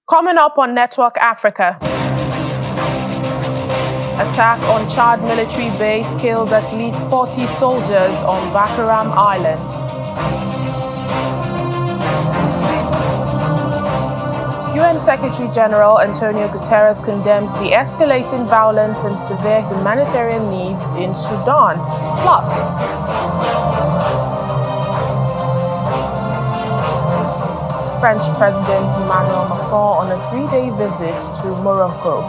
Coming up on Network Africa. Attack on Chad military base kills at least 40 soldiers on Macron Island. UN Secretary General Antonio Guterres condemns the escalating violence and severe humanitarian needs in Sudan. Plus, French President Emmanuel Macron on a 3-day visit to Morocco.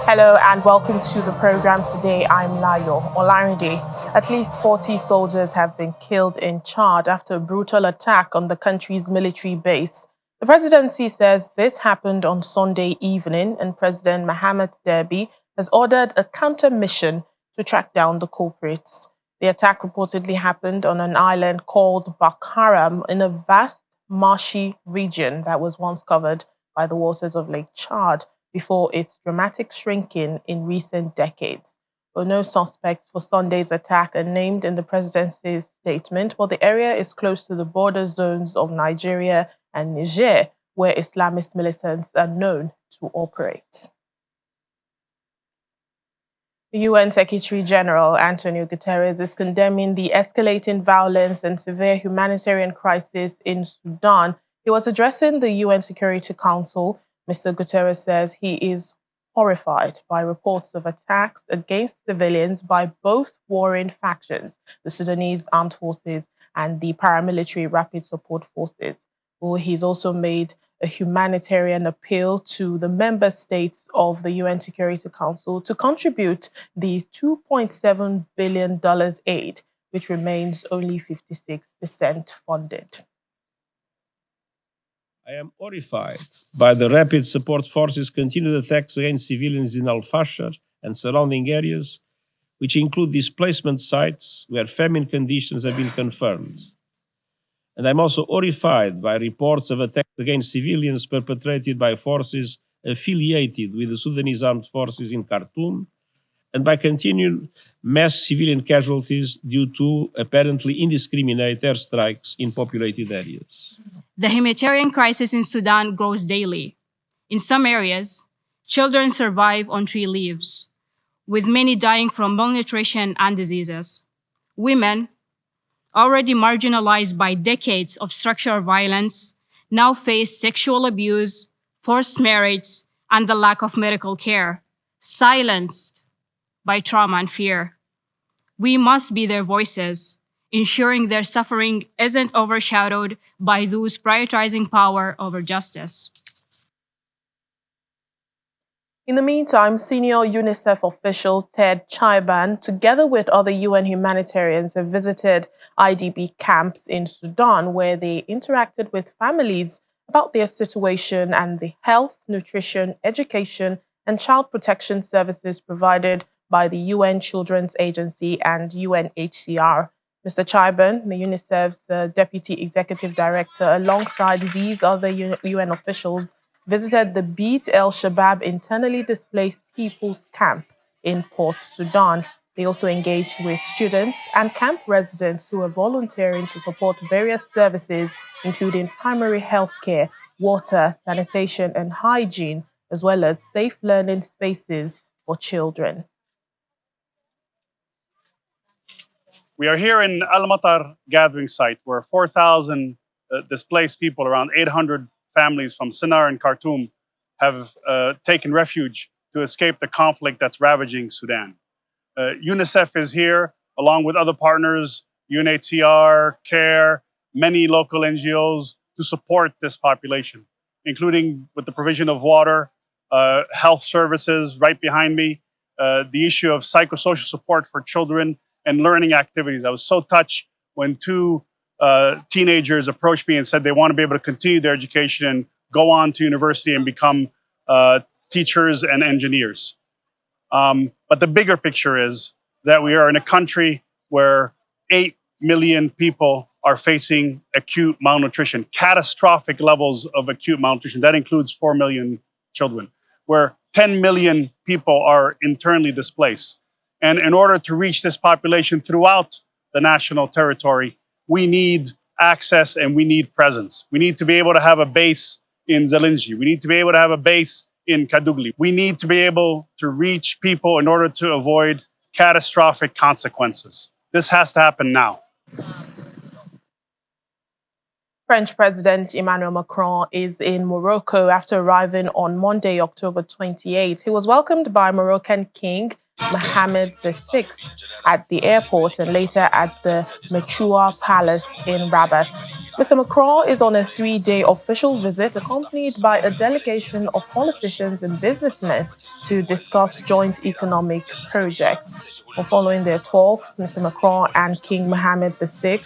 Hello and welcome to the program today. I'm Layo Olarinde. At least 40 soldiers have been killed in Chad after a brutal attack on the country's military base. The presidency says this happened on Sunday evening, and President Mohamed Derby has ordered a counter mission to track down the culprits. The attack reportedly happened on an island called Bakharam in a vast marshy region that was once covered by the waters of Lake Chad before its dramatic shrinking in recent decades. Well, no suspects for Sunday's attack are named in the presidency's statement, but the area is close to the border zones of Nigeria and Niger, where Islamist militants are known to operate. The UN Secretary General Antonio Guterres is condemning the escalating violence and severe humanitarian crisis in Sudan. He was addressing the UN Security Council. Mr. Guterres says he is horrified by reports of attacks against civilians by both warring factions, the Sudanese Armed Forces and the paramilitary Rapid Support Forces. Well, he's also made a humanitarian appeal to the member states of the UN Security Council to contribute the $2.7 billion aid, which remains only 56% funded. I am horrified by the Rapid Support Forces' continued attacks against civilians in Al-Fashar and surrounding areas, which include displacement sites where famine conditions have been confirmed. And I'm also horrified by reports of attacks against civilians perpetrated by forces affiliated with the Sudanese Armed Forces in Khartoum, and by continued mass civilian casualties due to apparently indiscriminate airstrikes in populated areas. The humanitarian crisis in Sudan grows daily. In some areas, children survive on tree leaves, with many dying from malnutrition and diseases. Women, already marginalized by decades of structural violence, now face sexual abuse, forced marriage, and the lack of medical care, silenced by trauma and fear. We must be their voices, ensuring their suffering isn't overshadowed by those prioritizing power over justice. In the meantime, senior UNICEF official Ted Chaiban, together with other UN humanitarians, have visited IDP camps in Sudan, where they interacted with families about their situation and the health, nutrition, education, and child protection services provided by the UN Children's Agency and UNHCR. Mr. Chaiban, the UNICEF's Deputy Executive Director, alongside these other UN officials, visited the Beat el-Shabab internally displaced people's camp in Port Sudan. They also engaged with students and camp residents who are volunteering to support various services, including primary health care, water, sanitation, and hygiene, as well as safe learning spaces for children. We are here in Al-Matar gathering site where 4,000 displaced people, around 800 families from Sennar and Khartoum have taken refuge to escape the conflict that's ravaging Sudan. UNICEF is here along with other partners, UNHCR, CARE, many local NGOs to support this population, including with the provision of water, health services right behind me, the issue of psychosocial support for children, and learning activities. I was so touched when two teenagers approached me and said they want to be able to continue their education and go on to university and become teachers and engineers. But the bigger picture is that we are in a country where 8 million people are facing acute malnutrition, catastrophic levels of acute malnutrition. That includes 4 million children, where 10 million people are internally displaced. And in order to reach this population throughout the national territory, we need access and we need presence. We need to be able to have a base in Zelinji. We need to be able to have a base in Kadugli. We need to be able to reach people in order to avoid catastrophic consequences. This has to happen now. French President Emmanuel Macron is in Morocco after arriving on Monday, October 28. He was welcomed by Moroccan King Mohammed VI at the airport and later at the Mechua Palace in Rabat. Mr. Macron is on a 3-day official visit accompanied by a delegation of politicians and businessmen to discuss joint economic projects. Following their talks, Mr. Macron and King Mohammed VI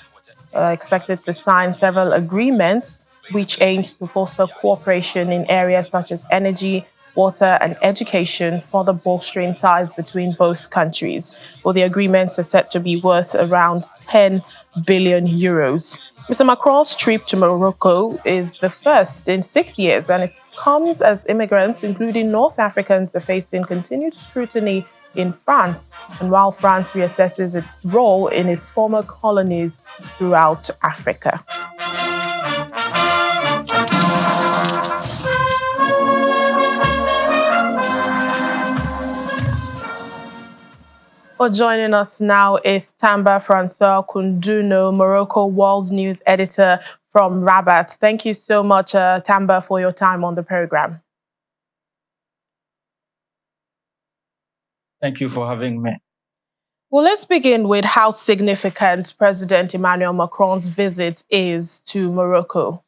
expected to sign several agreements which aims to foster cooperation in areas such as energy, water and education, further bolstering ties between both countries. Well, the agreements are set to be worth around 10 billion euros. Mr. Macron's trip to Morocco is the first in 6 years, and it comes as immigrants, including North Africans, are facing continued scrutiny in France, and while France reassesses its role in its former colonies throughout Africa. Joining us now is Tamba Francois Kunduno, Morocco World News editor from Rabat. Thank you so much, Tamba, for your time on the program. Thank you for having me. Well, let's begin with how significant President Emmanuel Macron's visit is to Morocco.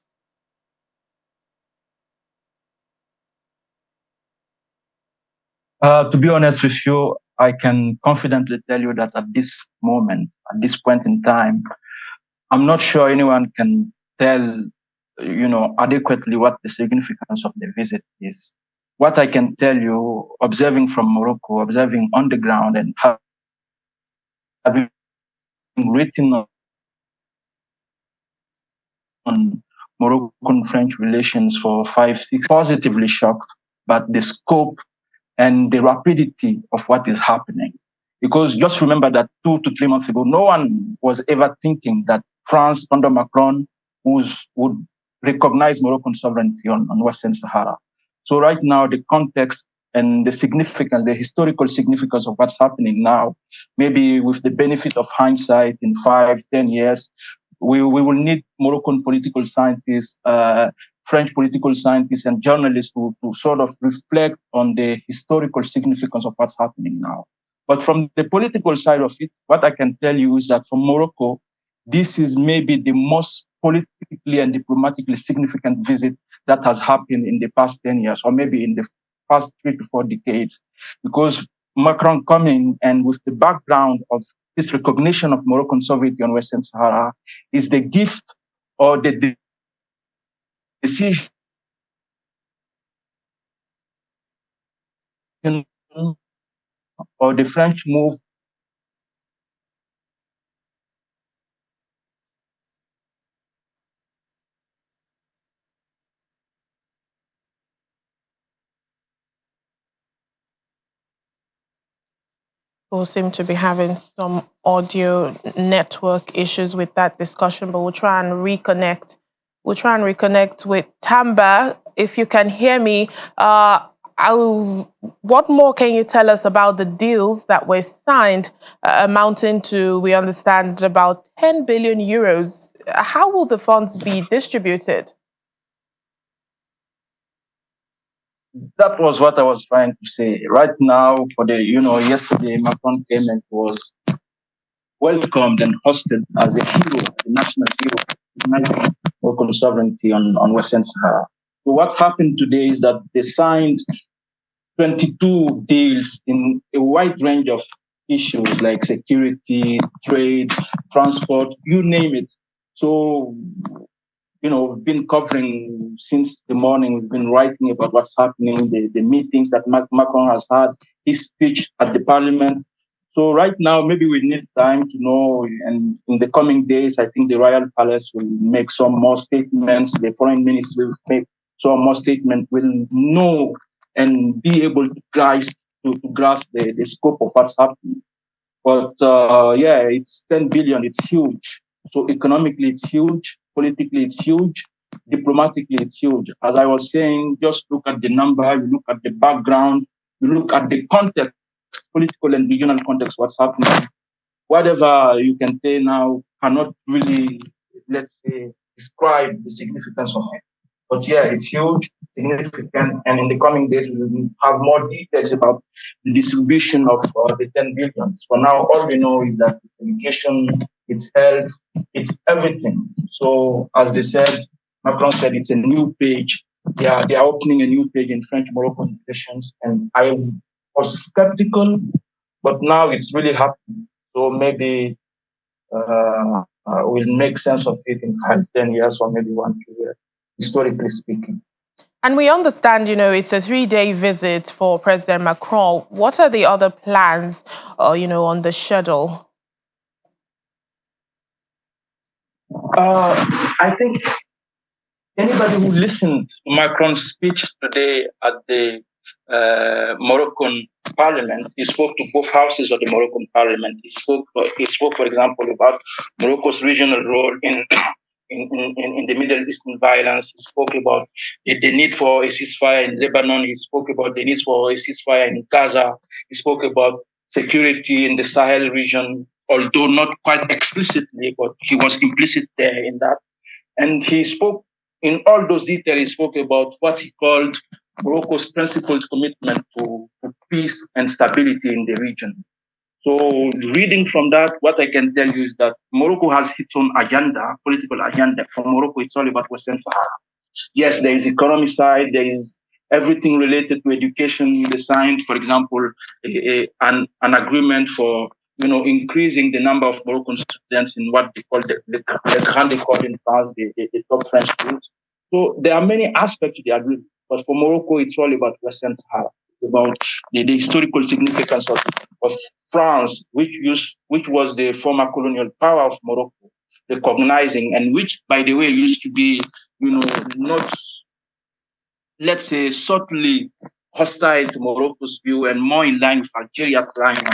To be honest with you, I can confidently tell you that at this moment, at this point in time, I'm not sure anyone can tell, adequately what the significance of the visit is. What I can tell you, observing from Morocco, observing on the ground and having written on Moroccan-French relations for 5-6, positively shocked, but the scope and the rapidity of what is happening. Because just remember that 2 to 3 months ago, no one was ever thinking that France under Macron would recognize Moroccan sovereignty on Western Sahara. So right now, the context and the significance, the historical significance of what's happening now, maybe with the benefit of hindsight in 5-10 years, we will need Moroccan political scientists, French political scientists and journalists to sort of reflect on the historical significance of what's happening now. But from the political side of it, what I can tell you is that for Morocco, this is maybe the most politically and diplomatically significant visit that has happened in the past 10 years, or maybe in the past 3 to 4 decades, because Macron coming and with the background of this recognition of Moroccan sovereignty on Western Sahara is the gift or the decision or the French move We'll seem to be having some audio network issues with that discussion, but we'll try and reconnect. We'll try and reconnect with Tamba. If you can hear me, what more can you tell us about the deals that were signed, amounting to, we understand, about 10 billion euros? How will the funds be distributed? That was what I was trying to say. Right now, yesterday Macron came and was welcomed and hosted as a hero, as a national hero, recognizing local sovereignty on Western Sahara. So what happened today is that they signed 22 deals in a wide range of issues like security, trade, transport, you name it. So, we've been covering since the morning, we've been writing about what's happening, the meetings that Macron has had, his speech at the parliament. So right now, maybe we need time to know, and in the coming days, I think the Royal Palace will make some more statements, the Foreign Ministry will make some more statements, we'll know and be able to grasp the scope of what's happening. But yeah, it's 10 billion. It's huge. So economically, it's huge. Politically, it's huge. Diplomatically, it's huge. As I was saying, just look at the number. You look at the background. You look at the context, political and regional context. What's happening? Whatever you can say now cannot really, let's say, describe the significance of it. But yeah, it's huge, significant, and in the coming days we will have more details about the distribution of the 10 billions. For now, all we know is that it's education, it's health, it's everything. So, as they said, Macron said it's a new page. They are opening a new page in French-Moroccan relations, and I was skeptical, but now it's really happening. So maybe we'll make sense of it in 5, 10 years, or maybe 1 2 years, historically speaking. And we understand, it's a 3-day visit for President Macron. What are the other plans, on the schedule? I think anybody who listened to Macron's speech today at the Moroccan parliament, he spoke to both houses of the Moroccan parliament. He spoke, for example, about Morocco's regional role in the Middle Eastern violence. He spoke about the need for a ceasefire in Lebanon. He spoke about the need for a ceasefire in Gaza. He spoke about security in the Sahel region, although not quite explicitly, but he was implicit there in that. And he spoke in all those details. He spoke about what he called Morocco's principled commitment to peace and stability in the region. So reading from that, what I can tell you is that Morocco has its own agenda, political agenda. For Morocco, it's all about Western Sahara. Yes, there is economy side, there is everything related to education. They signed, for example, an agreement for increasing the number of Moroccan students in what they call the Grande École in France, the top French schools. So there are many aspects to the agreement, but for Morocco, it's all about Western Sahara. It's about the historical significance of France, which was the former colonial power of Morocco, recognizing, and which, by the way, used to be, not, let's say, subtly hostile to Morocco's view and more in line with Algeria's line on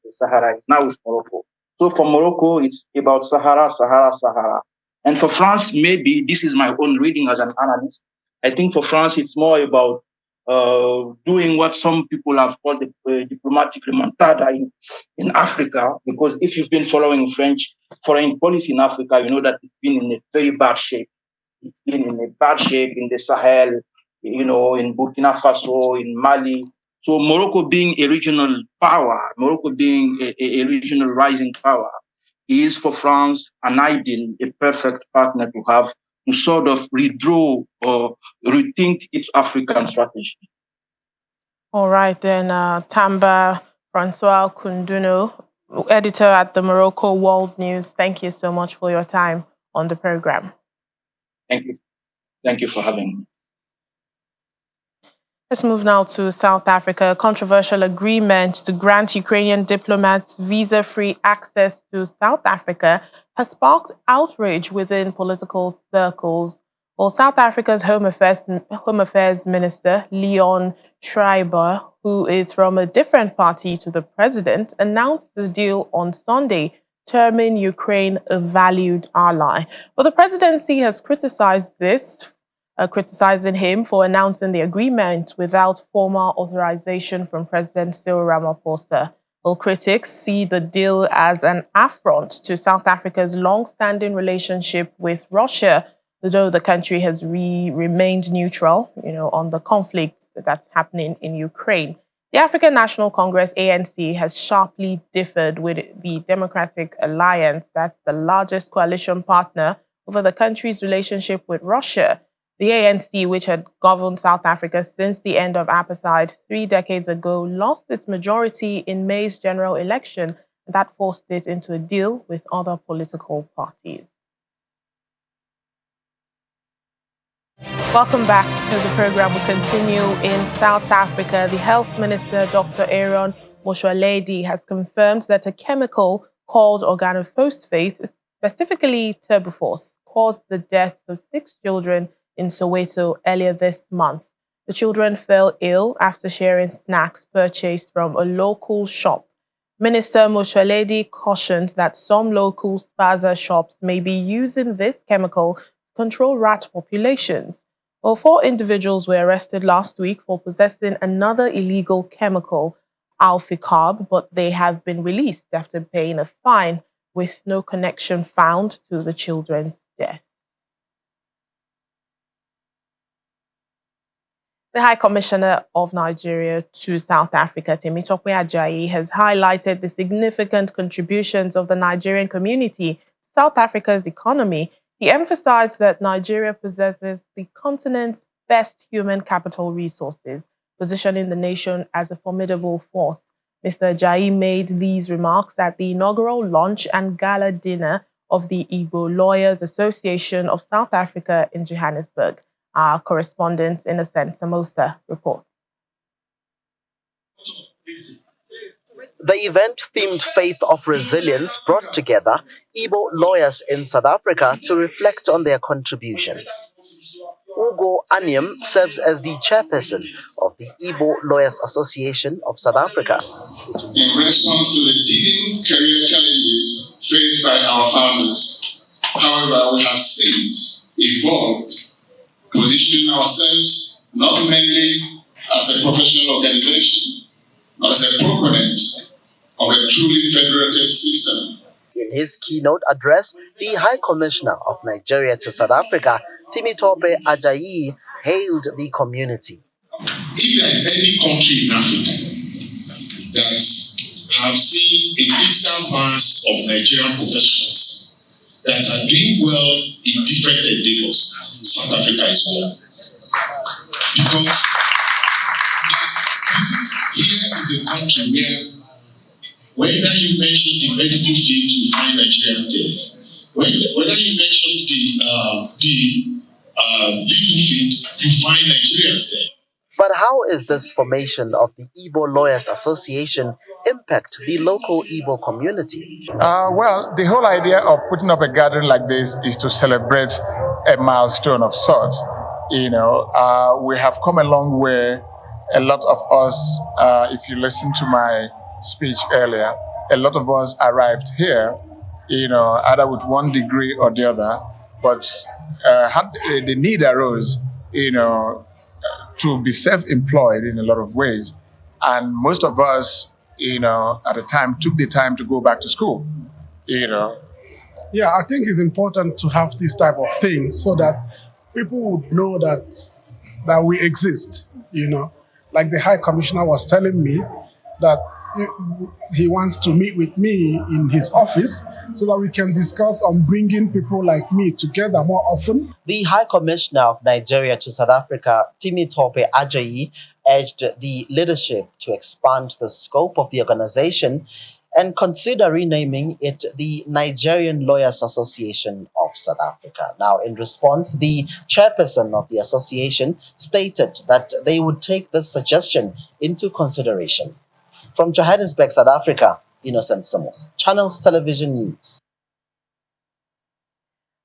the Sahara. It's now with Morocco. So for Morocco, it's about Sahara, Sahara, Sahara. And for France, maybe, this is my own reading as an analyst, I think for France, it's more about doing what some people have called the diplomatic remontada in Africa, because if you've been following French foreign policy in Africa, you know that it's been in a very bad shape. It's been in a bad shape in the Sahel, in Burkina Faso, in Mali. So Morocco being a regional power, Morocco being a regional rising power, is for France an ideal, a perfect partner to have to sort of redraw or rethink its African strategy. All right, then, Tamba Francois Kunduno, editor at the Morocco World News, thank you so much for your time on the program. Thank you. Thank you for having me. Let's move now to South Africa. A controversial agreement to grant Ukrainian diplomats visa-free access to South Africa has sparked outrage within political circles. Well, South Africa's Home Affairs Minister, Leon Schreiber, who is from a different party to the president, announced the deal on Sunday, terming Ukraine a valued ally. But the presidency has criticized this, criticizing him for announcing the agreement without formal authorization from President Cyril Ramaphosa. Well, critics see the deal as an affront to South Africa's long-standing relationship with Russia, though the country has remained neutral, on the conflict that's happening in Ukraine. The African National Congress, ANC, has sharply differed with the Democratic Alliance, that's the largest coalition partner, over the country's relationship with Russia. The ANC, which had governed South Africa since the end of apartheid 3 decades ago, lost its majority in May's general election, and that forced it into a deal with other political parties. Welcome back to the program. We continue in South Africa. The Health Minister, Dr. Aaron Motsoaledi, has confirmed that a chemical called organophosphate, specifically tuberphos, caused the deaths of 6 children in Soweto earlier this month. The children fell ill after sharing snacks purchased from a local shop. Minister Moshaledi cautioned that some local spaza shops may be using this chemical to control rat populations. Well, 4 individuals were arrested last week for possessing another illegal chemical, alficarb, but they have been released after paying a fine with no connection found to the children's death. The High Commissioner of Nigeria to South Africa, Temitope Ajayi, has highlighted the significant contributions of the Nigerian community to South Africa's economy. He emphasized that Nigeria possesses the continent's best human capital resources, positioning the nation as a formidable force. Mr. Ajayi made these remarks at the inaugural launch and gala dinner of the Igbo Lawyers Association of South Africa in Johannesburg. Our correspondent Innocent Samosa reports. The event themed Faith of Resilience brought together Igbo lawyers in South Africa to reflect on their contributions. Ugo Anyam serves as the chairperson of the Igbo Lawyers Association of South Africa. In response to the teething career challenges faced by our founders, however, we have since evolved, positioning ourselves not mainly as a professional organization, but as a proponent of a truly federated system. In his keynote address, the High Commissioner of Nigeria to South Africa, Temitope Ajayi, hailed the community. If there is any country in Africa that have seen a critical mass of Nigerian professionals that are doing well in different endeavors, South Africa is one. Because here is a country where whether you mention the medical field, you find Nigerian there. Whether you mention the legal field, you find Nigerians there. But how is this formation of the Igbo Lawyers Association impact the local Igbo community? Well, the whole idea of putting up a gathering like this is to celebrate a milestone of sorts. You know, we have come a long way. A lot of us, if you listen to my speech earlier, a lot of us arrived here, you know, either with one degree or the other, but the need arose, you know, to be self-employed in a lot of ways. And most of us, you know, at the time took the time to go back to school, you know. Yeah, I think it's important to have this type of things so that people would know that we exist, you know. Like the High Commissioner was telling me that he wants to meet with me in his office so that we can discuss on bringing people like me together more often. The High Commissioner of Nigeria to South Africa, Temitope Ajayi, urged the leadership to expand the scope of the organization and consider renaming it the Nigerian Lawyers Association of South Africa. Now, in response, the chairperson of the association stated that they would take this suggestion into consideration. From Johannesburg, South Africa, Innocent Samos, Channels Television News.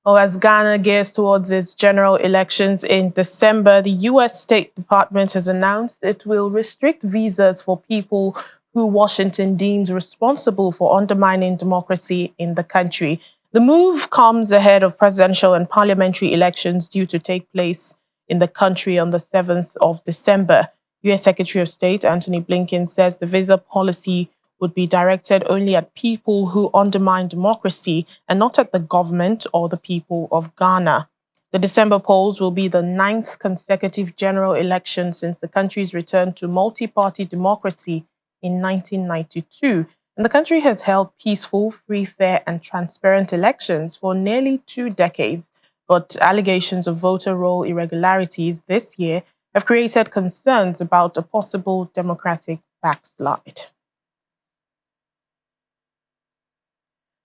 Well, as Ghana gears towards its general elections in December, the U.S. State Department has announced it will restrict visas for people who Washington deems responsible for undermining democracy in the country. The move comes ahead of presidential and parliamentary elections due to take place in the country on the 7th of December. U.S. Secretary of State Antony Blinken says the visa policy would be directed only at people who undermine democracy and not at the government or the people of Ghana. The December polls will be the 9th consecutive general election since the country's return to multi-party democracy in 1992. And the country has held peaceful, free, fair, and transparent elections for nearly 2 decades. But allegations of voter roll irregularities this year have created concerns about a possible democratic backslide.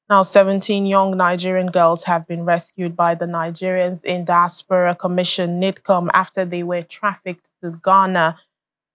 Now, 17 young Nigerian girls have been rescued by the Nigerians in Diaspora Commission (NIDCOM) after they were trafficked to Ghana.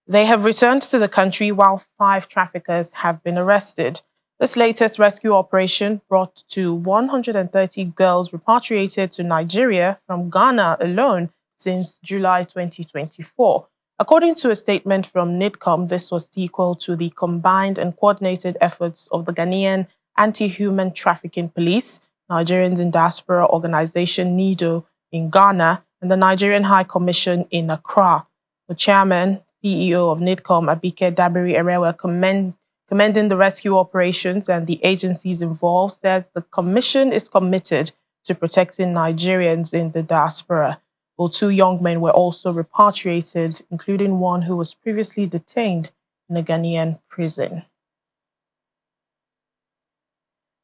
They have returned to the country while 5 traffickers have been arrested. This latest rescue operation brought to 130 girls repatriated to Nigeria from Ghana alone since July 2024. According to a statement from NIDCOM, this was sequel to the combined and coordinated efforts of the Ghanaian Anti-Human Trafficking Police, Nigerians in Diaspora Organization NIDO in Ghana, and the Nigerian High Commission in Accra. The chairman, CEO of NIDCOM, Abike Dabiri Erewa, commending the rescue operations and the agencies involved, says the commission is committed to protecting Nigerians in the diaspora. Well, 2 young men were also repatriated, including one who was previously detained in a Ghanaian prison.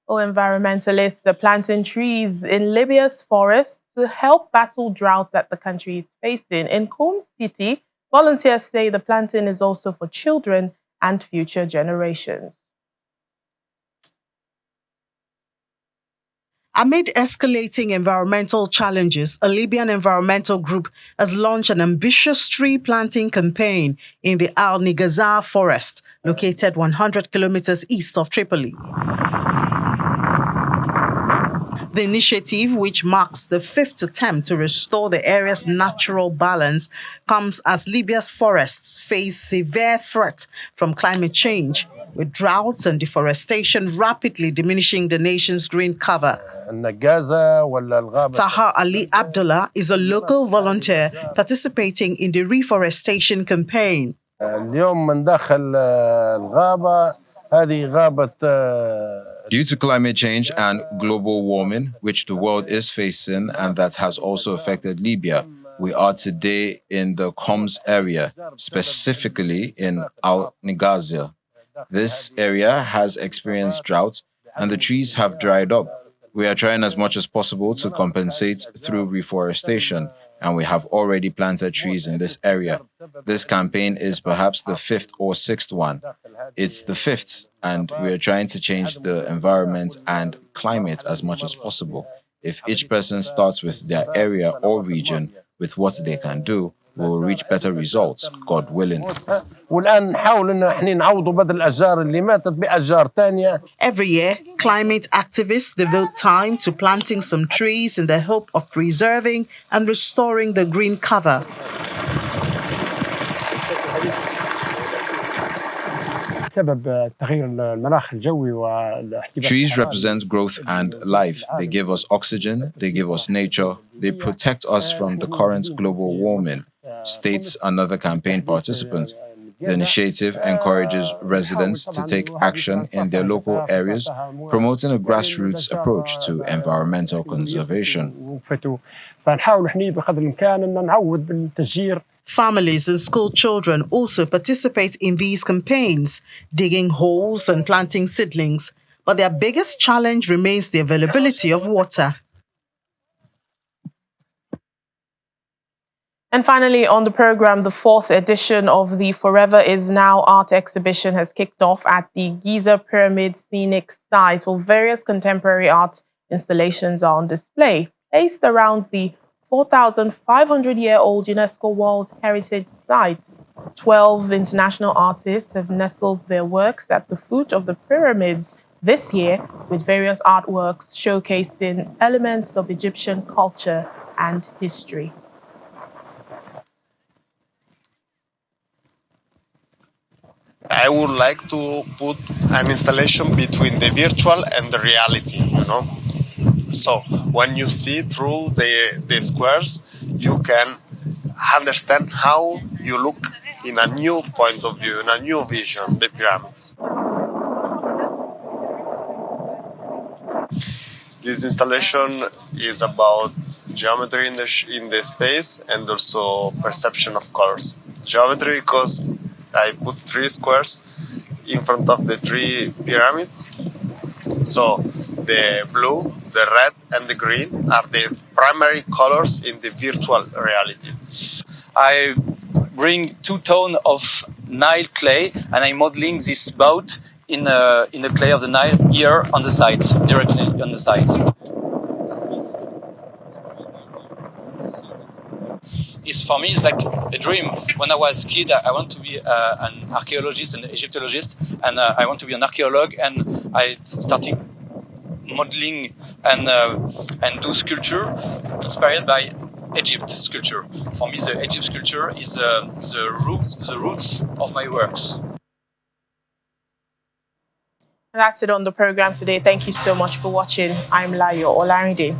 Environmentalists are planting trees in Libya's forests to help battle droughts that the country is facing. In Qom City, volunteers say the planting is also for children and future generations. Amid escalating environmental challenges, a Libyan environmental group has launched an ambitious tree planting campaign in the Al Nigazar forest, located 100 kilometers east of Tripoli. The initiative, which marks the 5th attempt to restore the area's natural balance, comes as Libya's forests face severe threat from climate change, with droughts and deforestation rapidly diminishing the nation's green cover. Taha Ali Abdullah is a local volunteer participating in the reforestation campaign. Due to climate change and global warming, which the world is facing and that has also affected Libya, we are today in the Homs area, specifically in Al Nigazia. This area has experienced drought and the trees have dried up. We are trying as much as possible to compensate through reforestation, and we have already planted trees in this area. This campaign is perhaps the 5th or 6th one. It's the 5th, and we are trying to change the environment and climate as much as possible. If each person starts with their area or region with what they can do, we will reach better results, God willing. Every year, climate activists devote time to planting some trees in the hope of preserving and restoring the green cover. Trees represent growth and life. They give us oxygen, they give us nature, they protect us from the current global warming, states another campaign participant. The initiative encourages residents to take action in their local areas, promoting a grassroots approach to environmental conservation. Families and school children also participate in these campaigns, digging holes and planting seedlings. But their biggest challenge remains the availability of water. And finally, on the program, the 4th edition of the Forever Is Now art exhibition has kicked off at the Giza Pyramid Scenic Site, where various contemporary art installations are on display, placed around the 4,500-year-old UNESCO World Heritage Site. 12 international artists have nestled their works at the foot of the pyramids this year, with various artworks showcasing elements of Egyptian culture and history. I would like to put an installation between the virtual and the reality, So when you see through the squares, you can understand how you look in a new point of view, in a new vision, the pyramids. This installation is about geometry in the space and also perception of colors. Geometry because I put 3 squares in front of the 3 pyramids. So the blue, the red, and the green are the primary colors in the virtual reality. I bring 2 tones of Nile clay, and I'm modeling this boat in the clay of the Nile here on the site, directly on the site. For me, it's like a dream. When I was a kid, I want to be an archaeologist and Egyptologist, and I want to be an archaeologist, and I started modeling and do sculpture inspired by Egypt sculpture. For me, the Egypt sculpture is the roots of my works. That's it on the program today. Thank you so much for watching. I'm Layo Olarinde.